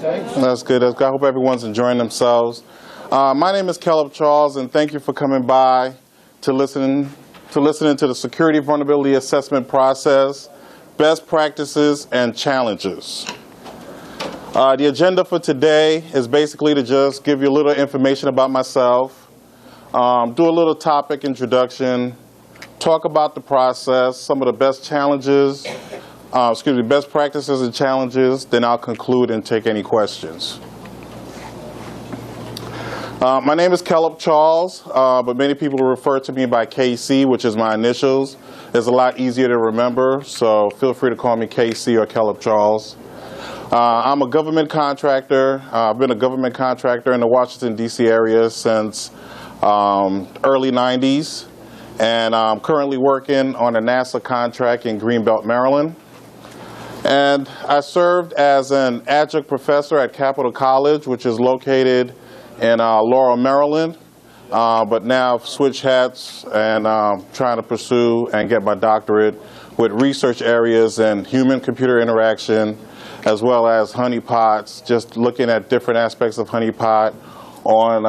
That's good. I hope everyone's enjoying themselves. My name is Kellep Charles, and thank you for coming by to listening to the Security Vulnerability Assessment process, best practices, and challenges. The agenda for today is basically to just give you a little information about myself, do a little topic introduction, talk about the process, some of the best challenges, best practices and challenges, then I'll conclude and take any questions. My name is Kellep Charles, but many people refer to me by KC, which is my initials. It's a lot easier to remember, so feel free to call me KC or Kellep Charles. I'm a government contractor. I've been a government contractor in the Washington, D.C. area since early 90s, and I'm currently working on a NASA contract in Greenbelt, Maryland. And I served as an adjunct professor at Capital College, which is located in Laurel, Maryland, but now I've switched hats and trying to pursue and get my doctorate with research areas in human-computer interaction, as well as honeypots, just looking at different aspects of honeypot, on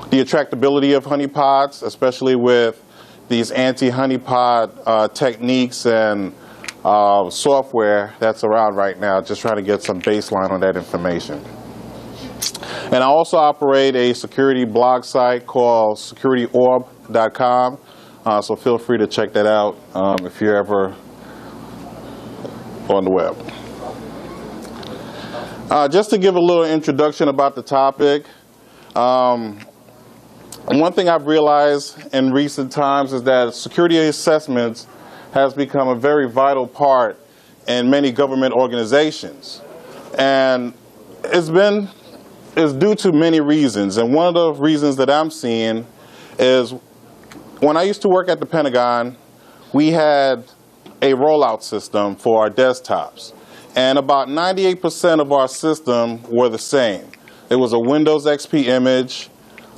the attractability of honeypots, especially with these anti-honeypot techniques and software that's around right now, just trying to get some baseline on that information. And I also operate a security blog site called securityorb.com, so feel free to check that out if you're ever on the web. Just to give a little introduction about the topic, one thing I've realized in recent times is that security assessments has become a very vital part in many government organizations. And it's due to many reasons. And one of the reasons that I'm seeing is when I used to work at the Pentagon, we had a rollout system for our desktops. And about 98% of our system were the same. It was a Windows XP image.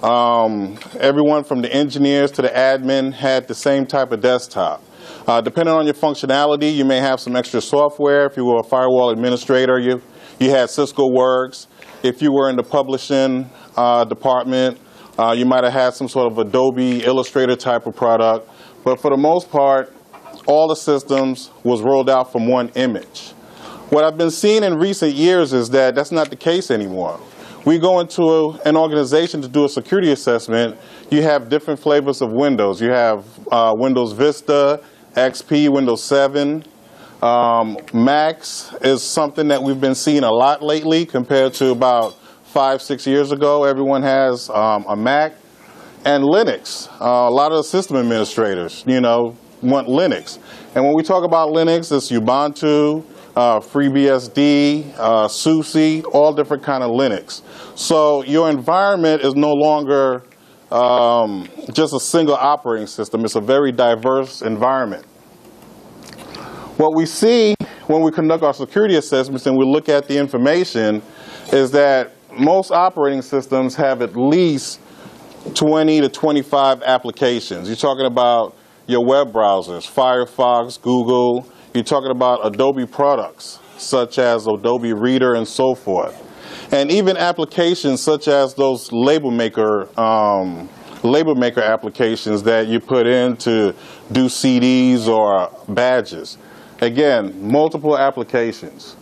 Everyone from the engineers to the admin had the same type of desktop. Depending on your functionality, you may have some extra software. If you were a firewall administrator, you had Cisco Works. If you were in the publishing department, you might have had some sort of Adobe Illustrator type of product. But for the most part, all the systems was rolled out from one image. What I've been seeing in recent years is that that's not the case anymore. We go into an organization to do a security assessment, you have different flavors of Windows. You have Windows Vista, XP, Windows 7. Macs is something that we've been seeing a lot lately compared to about 5-6 years ago. Everyone has a Mac. And Linux. A lot of the system administrators, want Linux. And when we talk about Linux, it's Ubuntu, FreeBSD, SUSE, all different kind of Linux. So your environment is no longer just a single operating system. It's a very diverse environment. What we see when we conduct our security assessments and we look at the information is that most operating systems have at least 20 to 25 applications. You're talking about your web browsers, Firefox, Google. You're talking about Adobe products, such as Adobe Reader and so forth. And even applications such as those label maker applications that you put in to do CDs or badges. Again, multiple applications.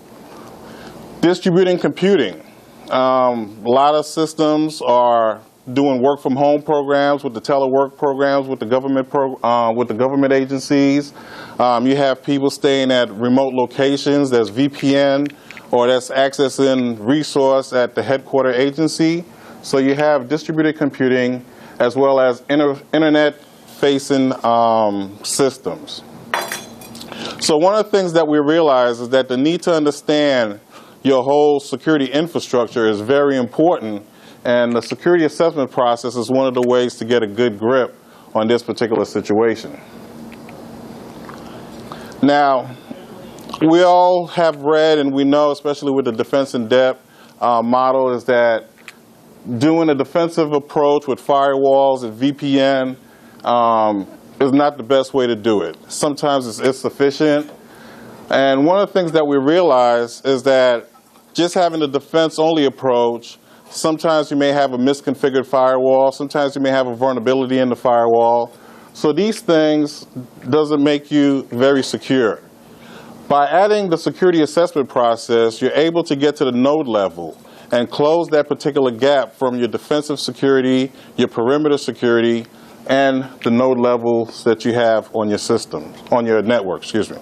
Distributing computing. A lot of systems are doing work from home programs with the telework programs with the government agencies. You have people staying at remote locations. There's VPN, or that's accessing resource at the headquarter agency. So you have distributed computing as well as internet-facing systems. So one of the things that we realize is that the need to understand your whole security infrastructure is very important, and the security assessment process is one of the ways to get a good grip on this particular situation. Now, we all have read and we know, especially with the defense in depth model, is that doing a defensive approach with firewalls and VPN is not the best way to do it. Sometimes it's insufficient. And one of the things that we realize is that just having a defense-only approach, sometimes you may have a misconfigured firewall, sometimes you may have a vulnerability in the firewall. So these things doesn't make you very secure. By adding the security assessment process, you're able to get to the node level and close that particular gap from your defensive security, your perimeter security, and the node levels that you have on your system, on your network, excuse me.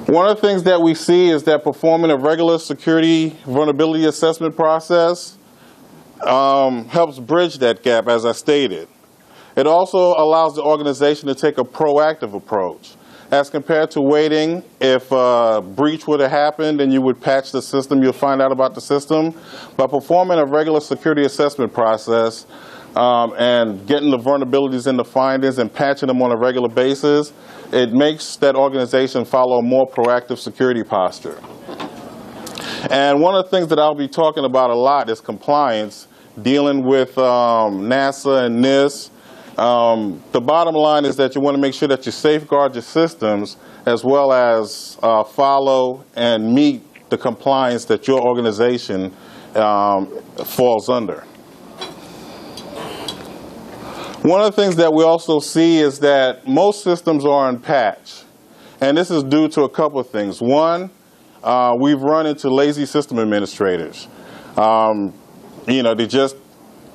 One of the things that we see is that performing a regular security vulnerability assessment process helps bridge that gap, as I stated. It also allows the organization to take a proactive approach. As compared to waiting, if a breach would have happened and you would patch the system, you'll find out about the system. By performing a regular security assessment process and getting the vulnerabilities and the findings and patching them on a regular basis, it makes that organization follow a more proactive security posture. And one of the things that I'll be talking about a lot is compliance, dealing with NASA and NIST. The bottom line is that you want to make sure that you safeguard your systems as well as follow and meet the compliance that your organization falls under. One of the things that we also see is that most systems are on patch, and this is due to a couple of things. One, we've run into lazy system administrators. They just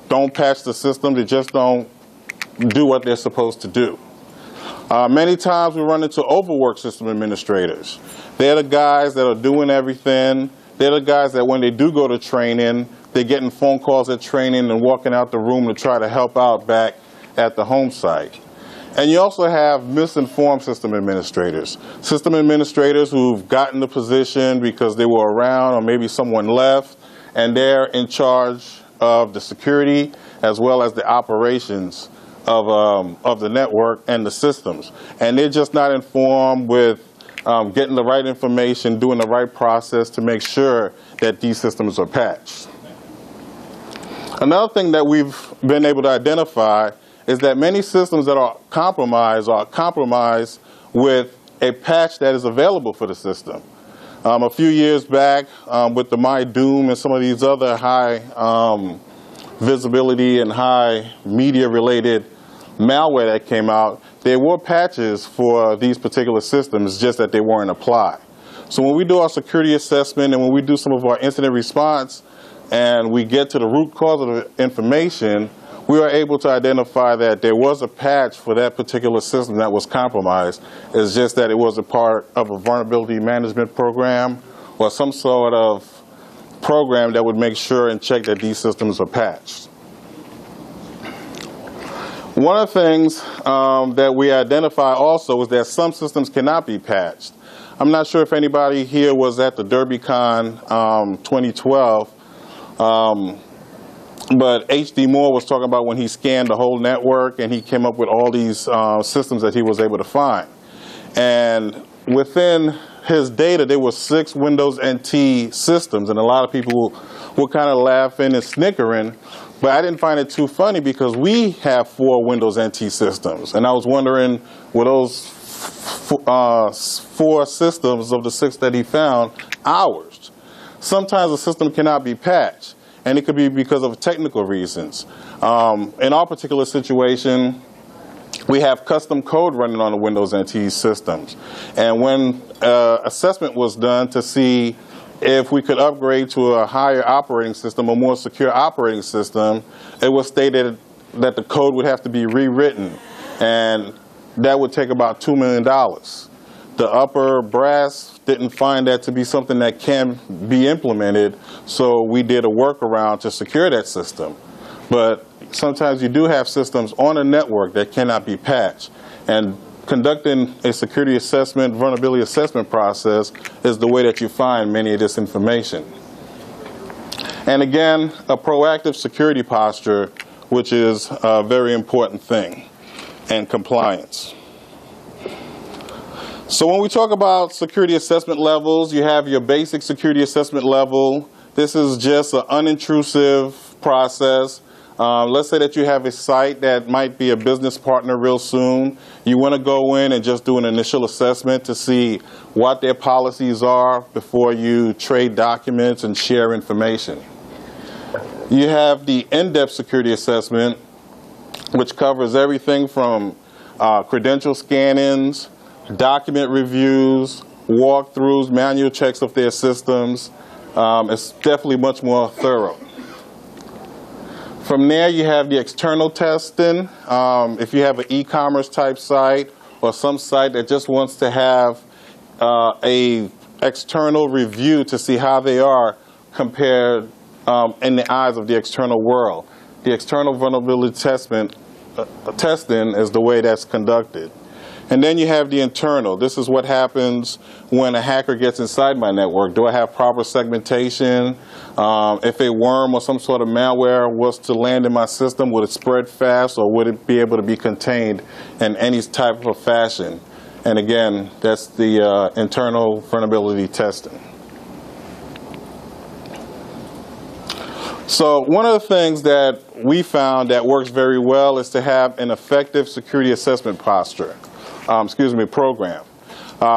don't patch the system, they just don't do what they're supposed to do. Many times we run into overworked system administrators. They're the guys that are doing everything. They're the guys that when they do go to training, they're getting phone calls at training and walking out the room to try to help out back at the home site. And you also have misinformed system administrators who've gotten the position because they were around or maybe someone left, and they're in charge of the security as well as the operations of the network and the systems. And they're just not informed with getting the right information, doing the right process to make sure that these systems are patched. Another thing that we've been able to identify is that many systems that are compromised with a patch that is available for the system. A few years back, with the MyDoom and some of these other high visibility and high media-related malware that came out, there were patches for these particular systems, just that they weren't applied. So when we do our security assessment and when we do some of our incident response and we get to the root cause of the information, we are able to identify that there was a patch for that particular system that was compromised. It's just that it was a part of a vulnerability management program or some sort of program that would make sure and check that these systems are patched. One of the things that we identify also is that some systems cannot be patched. I'm not sure if anybody here was at the DerbyCon 2012, but H.D. Moore was talking about when he scanned the whole network and he came up with all these systems that he was able to find. And within his data, there were 6 Windows NT systems, and a lot of people were kind of laughing and snickering. But I didn't find it too funny because we have 4 Windows NT systems. And I was wondering, were those 4 systems of the 6 that he found ours? Sometimes a system cannot be patched, and it could be because of technical reasons. In our particular situation, we have custom code running on the Windows NT systems. And when assessment was done to see if we could upgrade to a higher operating system, a more secure operating system, it was stated that the code would have to be rewritten, and that would take about $2 million. The upper brass didn't find that to be something that can be implemented, so we did a workaround to secure that system. But sometimes you do have systems on a network that cannot be patched, and conducting a security assessment, vulnerability assessment process is the way that you find many of this information. And again, a proactive security posture, which is a very important thing, and compliance. So when we talk about security assessment levels, you have your basic security assessment level. This is just an unintrusive process Let's say that you have a site that might be a business partner real soon. You want to go in and just do an initial assessment to see what their policies are before you trade documents and share information. You have the in-depth security assessment, which covers everything from credential scan-ins, document reviews, walkthroughs, manual checks of their systems. It's definitely much more thorough. From there, you have the external testing. If you have an e-commerce type site or some site that just wants to have a external review to see how they are compared in the eyes of the external world. The external vulnerability testing is the way that's conducted. And then you have the internal. This is what happens when a hacker gets inside my network. Do I have proper segmentation? If a worm or some sort of malware was to land in my system, would it spread fast, or would it be able to be contained in any type of fashion? And again, that's the internal vulnerability testing. So one of the things that we found that works very well is to have an effective security assessment program.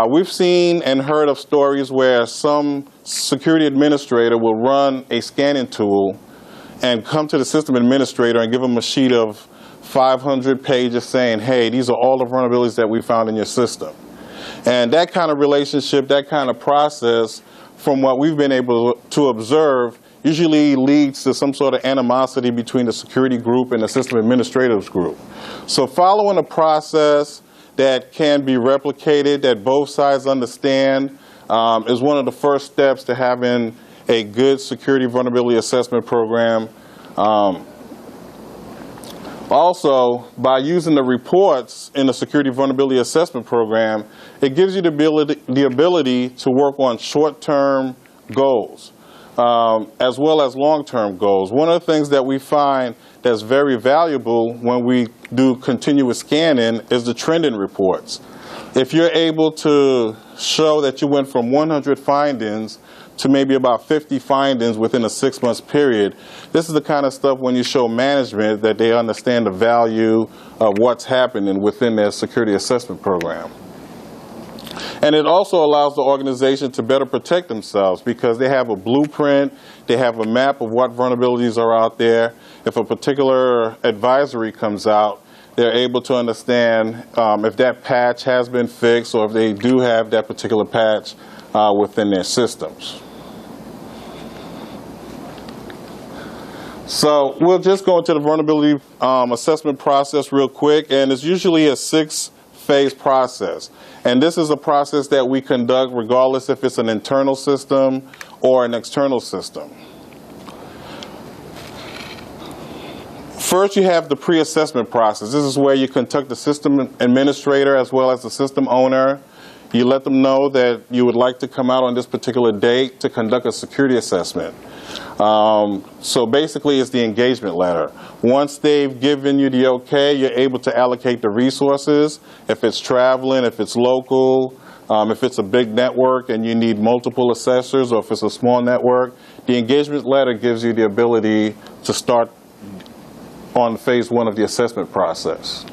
We've seen and heard of stories where some security administrator will run a scanning tool and come to the system administrator and give them a sheet of 500 pages saying, hey, these are all the vulnerabilities that we found in your system. And that kind of relationship, that kind of process, from what we've been able to observe, usually leads to some sort of animosity between the security group and the system administrators group. So following a process that can be replicated, that both sides understand, is one of the first steps to having a good security vulnerability assessment program. Also, by using the reports in the security vulnerability assessment program, it gives you the ability to work on short-term goals, as well as long-term goals. One of the things that we find that's very valuable when we do continuous scanning is the trending reports. If you're able to show that you went from 100 findings to maybe about 50 findings within a 6-month period, this is the kind of stuff when you show management that they understand the value of what's happening within their security assessment program. And it also allows the organization to better protect themselves because they have a blueprint, they have a map of what vulnerabilities are out there. If a particular advisory comes out, they're able to understand if that patch has been fixed or if they do have that particular patch within their systems. So we'll just go into the vulnerability assessment process real quick, and it's usually a 6-phase process. And this is a process that we conduct regardless if it's an internal system or an external system. First, you have the pre-assessment process. This is where you conduct the system administrator as well as the system owner. You let them know that you would like to come out on this particular date to conduct a security assessment. So basically, it's the engagement letter. Once they've given you the okay, you're able to allocate the resources. If it's traveling, if it's local, if it's a big network and you need multiple assessors, or if it's a small network, the engagement letter gives you the ability to start on phase 1 of the assessment process.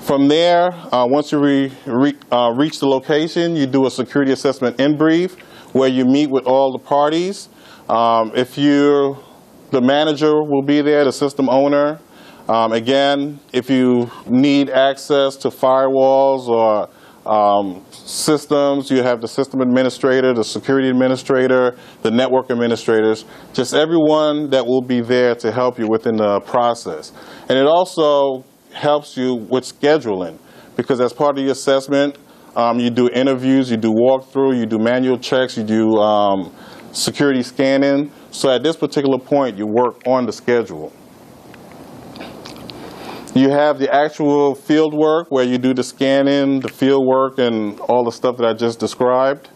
From there, once you reach the location, you do a security assessment in brief where you meet with all the parties. The manager will be there, the system owner. Again, if you need access to firewalls or systems, you have the system administrator, the security administrator, the network administrators, just everyone that will be there to help you within the process. And it also helps you with scheduling, because as part of the assessment, you do interviews, you do walkthrough, you do manual checks, you do security scanning. So at this particular point, you work on the schedule. You have the actual field work where you do the scanning, the field work, and all the stuff that I just described.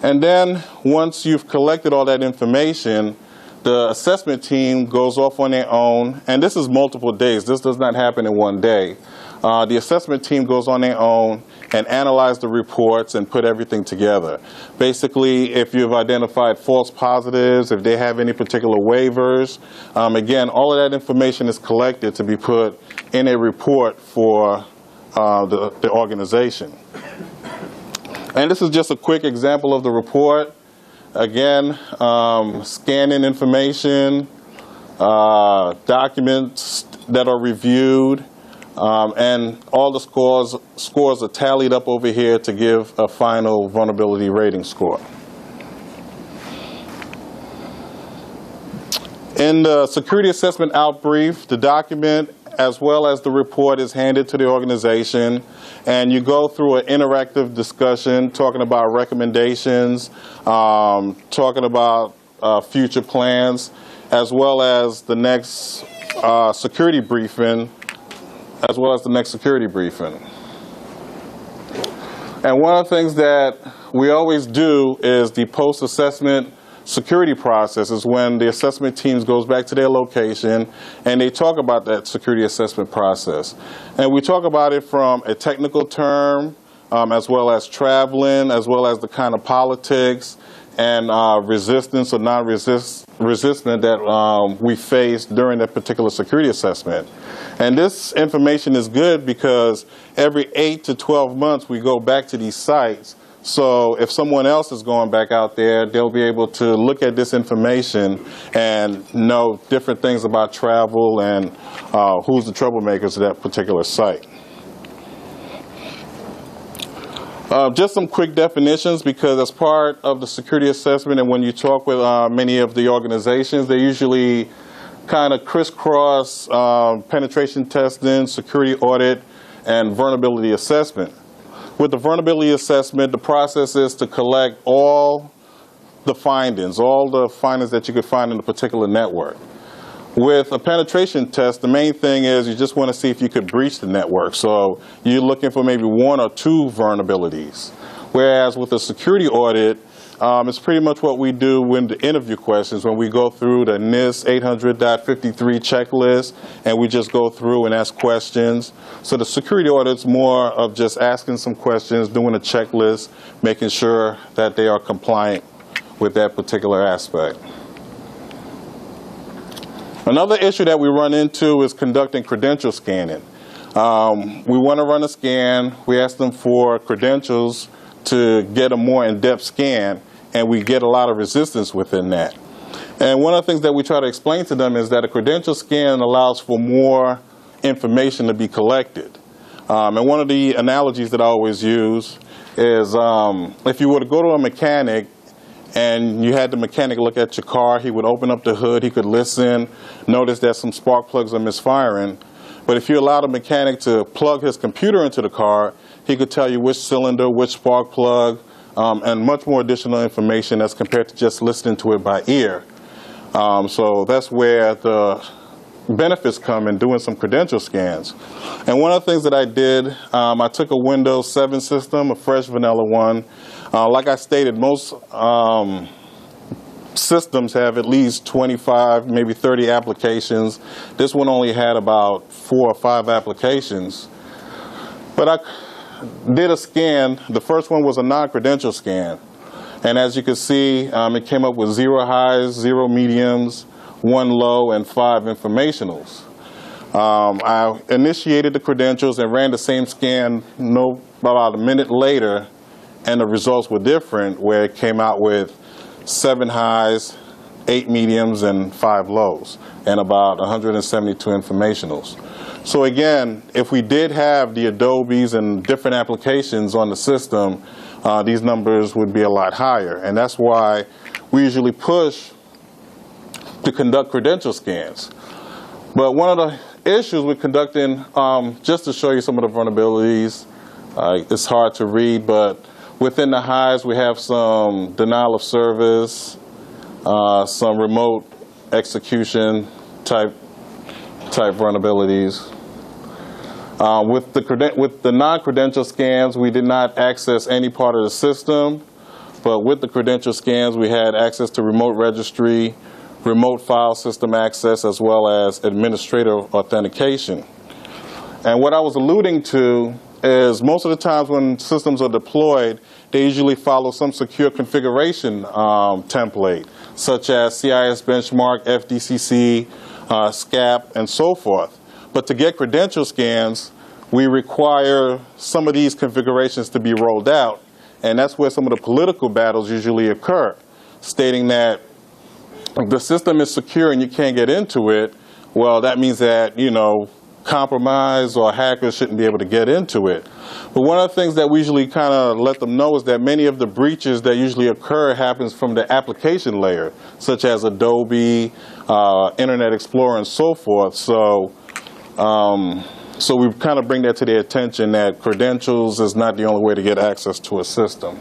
And then once you've collected all that information, the assessment team goes off on their own, and this is multiple days. This does not happen in one day. the assessment team goes on their own and analyze the reports and put everything together. Basically, if you've identified false positives, if they have any particular waivers, again, all of that information is collected to be put in a report for the organization. And this is just a quick example of the report. Again, scanning information, documents that are reviewed, and all the scores are tallied up over here to give a final vulnerability rating score. In the security assessment outbrief, the document as well as the report is handed to the organization, and you go through an interactive discussion talking about recommendations, talking about future plans, as well as the next security briefing, And one of the things that we always do is the post-assessment security process is when the assessment teams goes back to their location and they talk about that security assessment process. And we talk about it from a technical term, as well as traveling, as well as the kind of politics and resistance or non-resistant that we faced during that particular security assessment. And this information is good because every 8 to 12 months we go back to these sites. So if someone else is going back out there, they'll be able to look at this information and know different things about travel and who's the troublemakers at that particular site. Just some quick definitions, because as part of the security assessment and when you talk with many of the organizations, they usually kind of crisscross penetration testing, security audit, and vulnerability assessment. With the vulnerability assessment, the process is to collect all the findings that you could find in a particular network. With a penetration test, the main thing is you just want to see if you could breach the network. So you're looking for maybe 1 or 2 vulnerabilities. Whereas with a security audit, it's pretty much what we do when the interview questions, when we go through the NIST 800.53 checklist and we just go through and ask questions. So the security audit's more of just asking some questions, doing a checklist, making sure that they are compliant with that particular aspect. Another issue that we run into is conducting credential scanning. We want to run a scan. We ask them for credentials to get a more in-depth scan, and we get a lot of resistance within that. And one of the things that we try to explain to them is that a credential scan allows for more information to be collected. And one of the analogies that I always use is if you were to go to a mechanic and you had the mechanic look at your car, he would open up the hood, he could listen, notice that some spark plugs are misfiring. But if you allowed a mechanic to plug his computer into the car, he could tell you which cylinder, which spark plug, and much more additional information as compared to just listening to it by ear. So that's where the benefits come in doing some credential scans. And one of the things that I did, I took a Windows 7 system, a fresh vanilla one. Like I stated, most systems have at least 25, maybe 30 applications. This one only had about 4 or 5 applications. But I did a scan. The first one was a non-credential scan. And as you can see, it came up with 0 highs, 0 mediums, 1 low, and 5 informationals. I initiated the credentials and ran the same scan about a minute later, and the results were different, where it came out with 7 highs, 8 mediums, and 5 lows, and about 172 informationals. So again, if we did have the Adobes and different applications on the system, these numbers would be a lot higher. And that's why we usually push to conduct credential scans. But one of the issues with conducting, just to show you some of the vulnerabilities, it's hard to read, but within the highs we have some denial of service, some remote execution type vulnerabilities. With the non-credential scans, we did not access any part of the system, but with the credential scans, we had access to remote registry, remote file system access, as well as administrator authentication. And what I was alluding to is most of the times when systems are deployed, they usually follow some secure configuration template, such as CIS benchmark, FDCC, SCAP, and so forth. But to get credential scans, we require some of these configurations to be rolled out, and that's where some of the political battles usually occur, stating that the system is secure and you can't get into it. Well, that means that, you know, compromise or hackers shouldn't be able to get into it. But one of the things that we usually kind of let them know is that many of the breaches that usually occur happens from the application layer, such as Adobe, Internet Explorer, and so forth. So we kind of bring that to their attention that credentials is not the only way to get access to a system.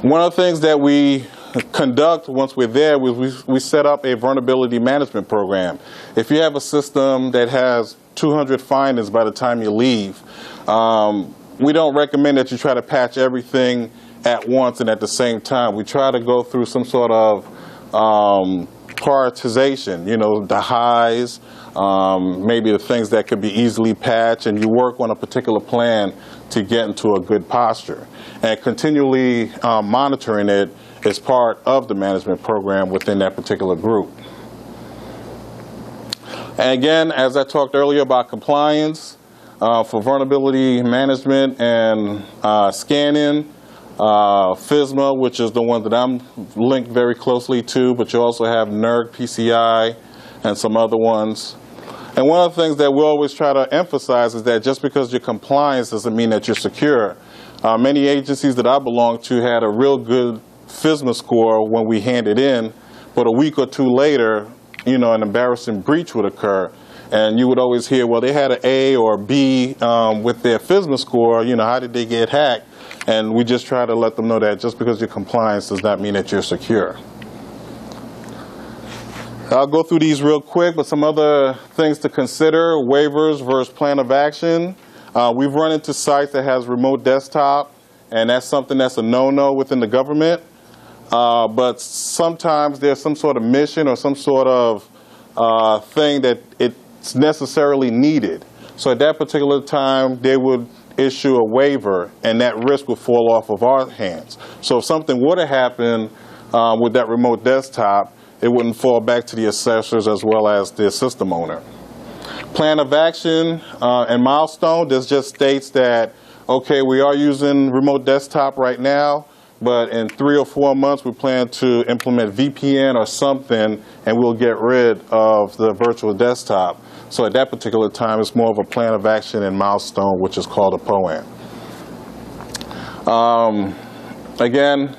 One of the things that we conduct once we're there, we set up a vulnerability management program. If you have a system that has 200 findings by the time you leave, we don't recommend that you try to patch everything at once and at the same time. We try to go through some sort of prioritization, you know, the highs, maybe the things that could be easily patched, and you work on a particular plan to get into a good posture. And continually monitoring it is part of the management program within that particular group. And again, as I talked earlier about compliance, for vulnerability management and scanning, FISMA, which is the one that I'm linked very closely to, but you also have NERC, PCI, and some other ones. And one of the things that we always try to emphasize is that just because you're compliant doesn't mean that you're secure. Many agencies that I belong to had a real good FISMA score when we handed in, but a week or two later, you know, an embarrassing breach would occur. And you would always hear, well, they had an A or a B with their FISMA score, you know, how did they get hacked? And we just try to let them know that just because you're compliant does not mean that you're secure. I'll go through these real quick, but some other things to consider: waivers versus plan of action. We've run into sites that has remote desktop, and that's something that's a no-no within the government. But sometimes there's some sort of mission or some sort of thing that it's necessarily needed. So at that particular time, they would issue a waiver, and that risk would fall off of our hands. So if something were to happen with that remote desktop, it wouldn't fall back to the assessors as well as the system owner. Plan of action and milestone, this just states that, okay, we are using remote desktop right now, but in 3 or 4 months we plan to implement VPN or something, and we'll get rid of the virtual desktop. So at that particular time, it's more of a plan of action and milestone, which is called a POAM. Again,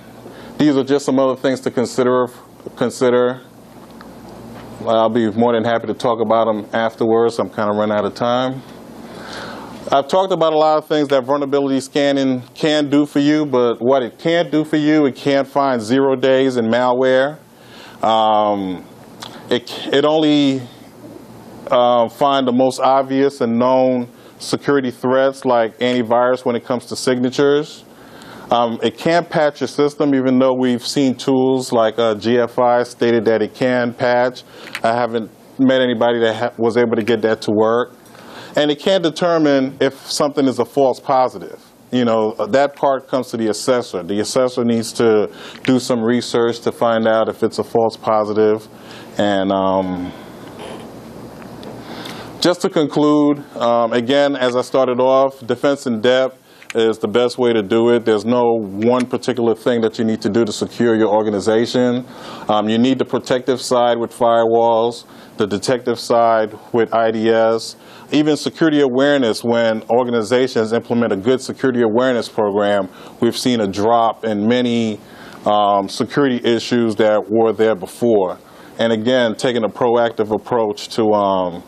these are just some other things to consider. I'll be more than happy to talk about them afterwards. I'm kind of running out of time. I've talked about a lot of things that vulnerability scanning can do for you, but what it can't do for you, it can't find 0 days in malware. It only find the most obvious and known security threats like antivirus when it comes to signatures. It can't patch your system, even though we've seen tools like GFI stated that it can patch. I haven't met anybody that was able to get that to work. And it can't determine if something is a false positive. You know, that part comes to the assessor. The assessor needs to do some research to find out if it's a false positive. And just to conclude, again, as I started off, defense in depth is the best way to do it. There's no one particular thing that you need to do to secure your organization. You need the protective side with firewalls, the detective side with IDS, even security awareness. When organizations implement a good security awareness program, we've seen a drop in many security issues that were there before. And again, taking a proactive approach to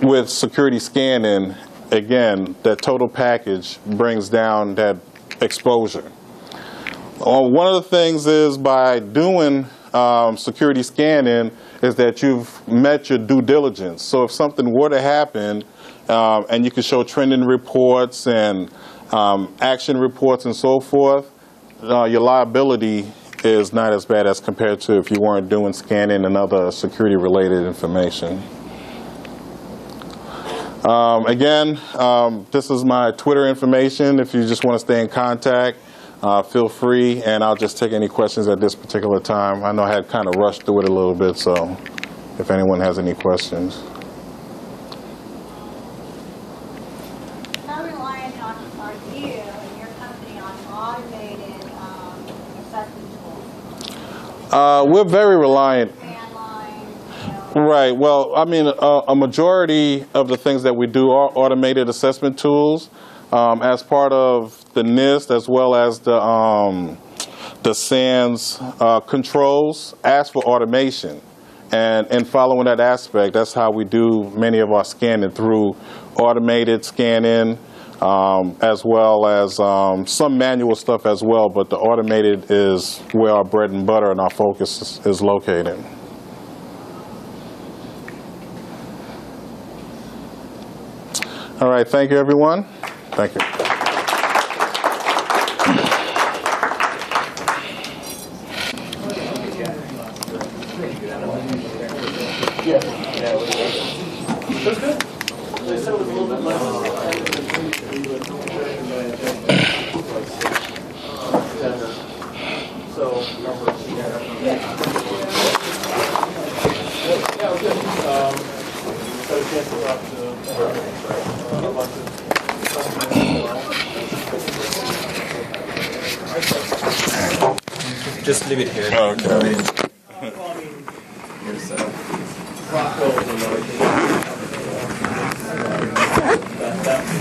with security scanning, again, that total package brings down that exposure. One of the things is by doing security scanning is that you've met your due diligence. So if something were to happen and you can show trending reports and action reports and so forth, your liability is not as bad as compared to if you weren't doing scanning and other security related information. Again, this is my Twitter information. If you just want to stay in contact, feel free, and I'll just take any questions at this particular time. I know I had kind of rushed through it a little bit, so if anyone has any questions. How reliant are you and your company on automated assessment tools? We're very reliant. Command line, Right. Well, I mean, a majority of the things that we do are automated assessment tools. As part of the NIST, as well as the SANS controls, ask for automation. And following that aspect, that's how we do many of our scanning, through automated scanning, as well as some manual stuff as well. But the automated is where our bread and butter and our focus is located. All right, thank you, everyone. Thank you. That's good. They said it was a little bit less. So, yeah, good. Got a chance to talk to a bunch of just leave it here. Okay. Here's,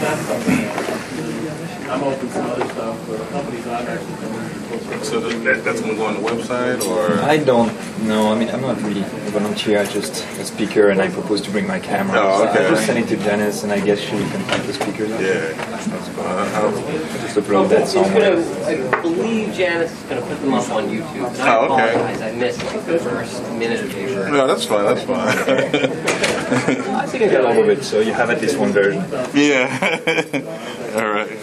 that's something. I'm open to some other stuff, but companies I've actually been close. So that's going to go on the website, or? I don't know. I mean, I'm not really a volunteer. I'm just a speaker, and I propose to bring my camera. Oh, okay. So I just send it to Janice, and I guess she will contact the speakers. Just upload that somewhere. I believe Janice is going to put them up on YouTube. And I apologize. I missed like the first minute of your. No, that's fine. That's fine. I think I got all of it, so you have at least one version. Yeah. All right.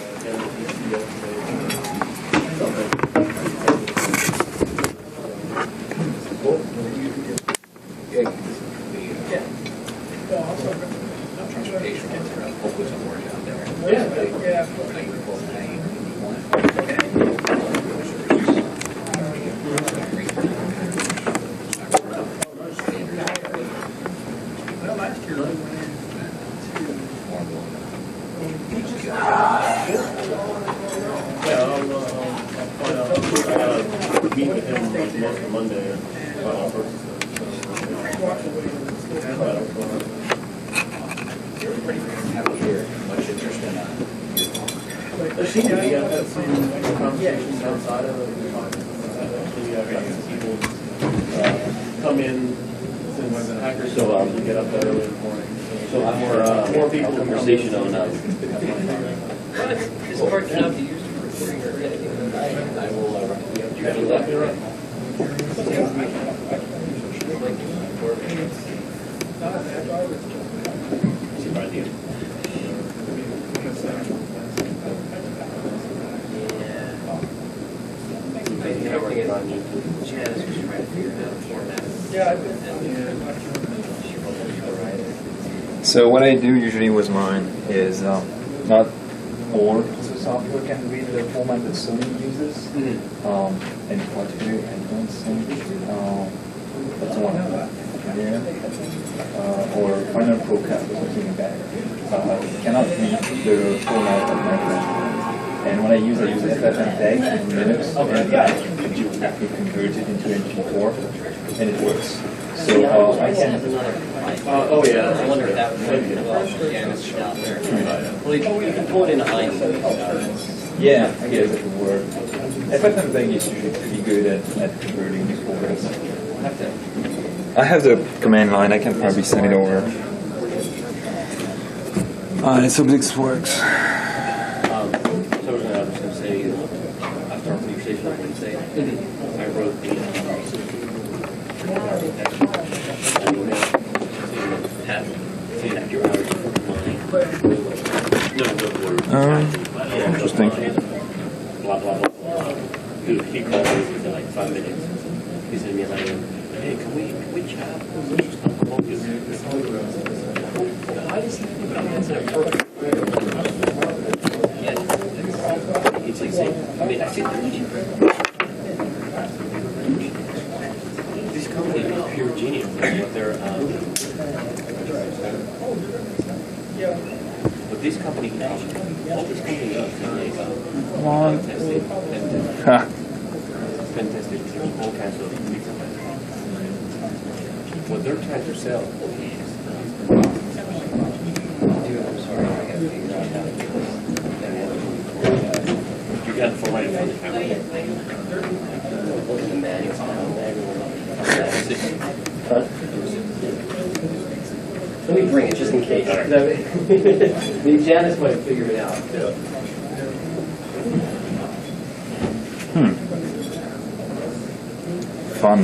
Meet with him most of Monday. There seems to be some conversations outside of the actually people come in since hackers get up there early in the morning. So more people conversation on It's hard enough to use for recording or editing. I will. You have left. So what I do usually with mine is not all the software can read the format that Sony uses. In particular, I don't think that's one here or Final Pro Cap or something like that. Cannot read the format of my phone. And when I use FFmpeg in Linux, and I convert it into MP4, and it works. So I can. oh yeah. I wonder if that would make it damage out there. Well, you can pull it into Heinz. Yeah, I guess it would work. FFmpeg is usually pretty good at converting these formats. I have the command line. I can probably send it over. Let's hope this works. So I was going to say, after our conversation on Wednesday, I wrote the Interesting. Blah blah blah. He called me within like 5 minutes. He sent me a letter. Hey, can we chat? Why does he think that's a perfect? Yeah, it's insane. I mean, I see these companies are pure genius. They're but these companies, all these companies can make fantastic, all kinds of things. What they're trying to sell is, dude, I'm sorry, I gotta figure out how to do this. You got it for right in front of the camera. Look at the manuals now. Let me bring it just in case. Right. Janice might figure it out. Yeah. Fun.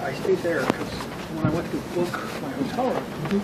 I stayed there because when I went to book my hotel room,